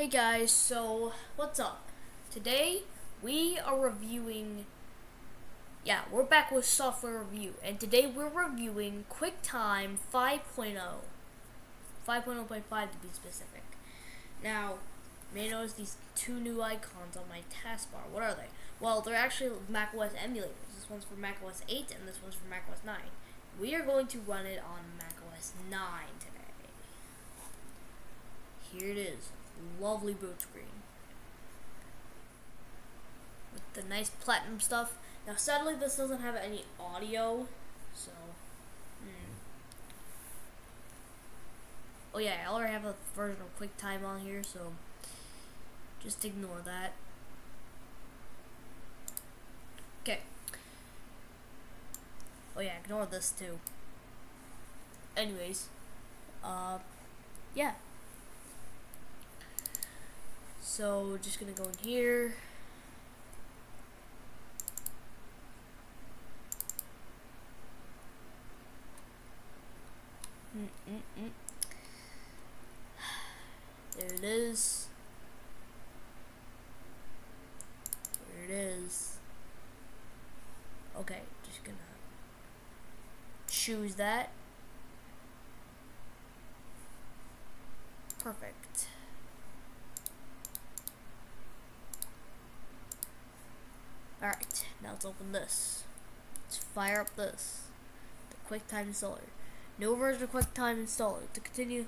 Hey guys, so what's up? Today we are reviewing, we're back with software review, and today we're reviewing QuickTime 5.0, 5.0.5 to be specific. Now, you may notice these two new icons on my taskbar. What are they? Well, they're actually macOS emulators. This one's for macOS 8 and this one's for macOS 9. We are going to run it on macOS 9 today. Here it is. Lovely boot screen with the nice platinum stuff. Now sadly this doesn't have any audio, so oh yeah, I already have a version of QuickTime on here, so just ignore that. Okay. Oh yeah, ignore this too. Anyways, yeah. So just gonna go in here. There it is. There it is. Okay, just gonna choose that. Perfect. Alright, now let's open this. Let's fire up this. The QuickTime installer. No version of QuickTime installer. To continue.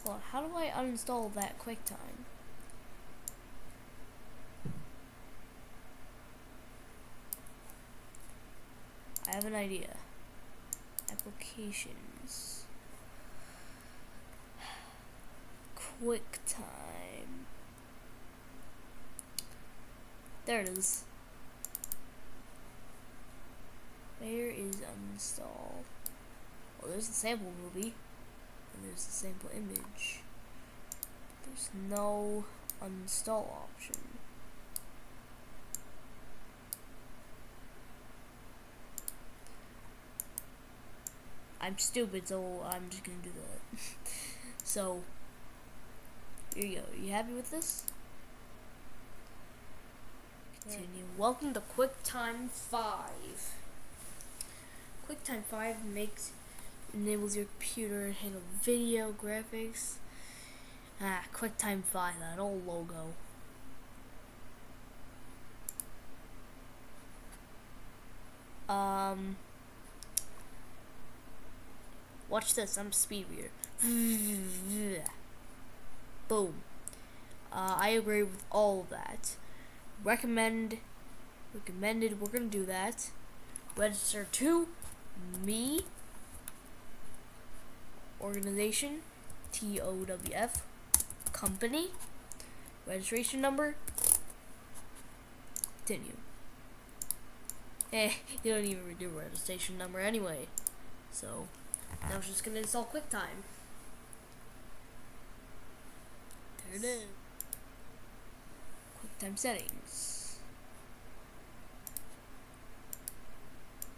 Well, how do I uninstall that QuickTime? I have an idea. Applications. QuickTime. There it is. Where is uninstall? Oh, there's the sample movie. And there's the sample image. There's no uninstall option. I'm stupid, so I'm just gonna do that. So, here you go. You happy with this? Continue. Welcome to QuickTime 5. QuickTime 5 enables your computer to handle video, graphics. QuickTime 5, that old logo. Watch this, I'm a speed reader. Boom. I agree with all of that. Recommended, we're gonna do that. Register to me. Organization, TOWF, company, registration number, continue. You don't even do registration number anyway. So, now I'm just gonna install QuickTime. There it is. QuickTime settings.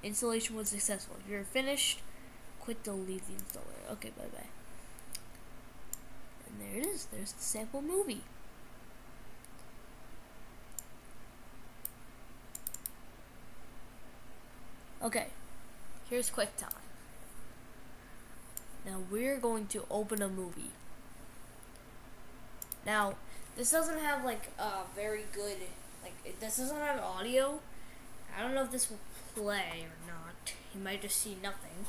Installation was successful. If you're finished, quit to leave the installer. Okay, bye bye. And there it is. There's the sample movie. Okay, here's QuickTime. Now we're going to open a movie. Now, this doesn't have like very good, this doesn't have audio. I don't know if this will play or not. You might just see nothing.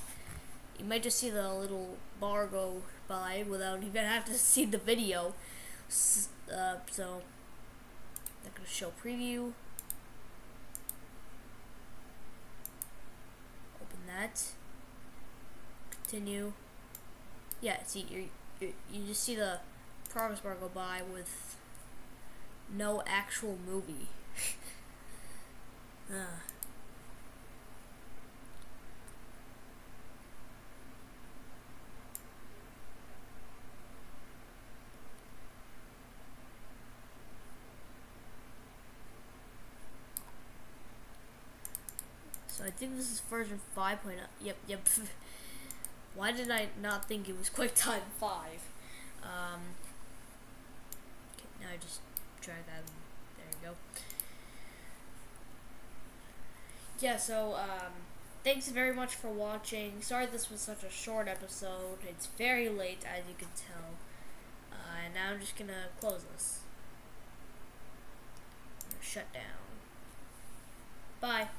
You might just see the little bar go by without even have to see the video. So, I'm gonna show preview. Open that. Continue. Yeah, see, you just see the progress bar go by with no actual movie. So I think this is version 5.0. Yep. Why did I not think it was QuickTime 5? Okay, now I just drag that. There you go. Yeah, so, thanks very much for watching. Sorry this was such a short episode. It's very late, as you can tell. And now I'm just gonna close this. Shut down. Bye.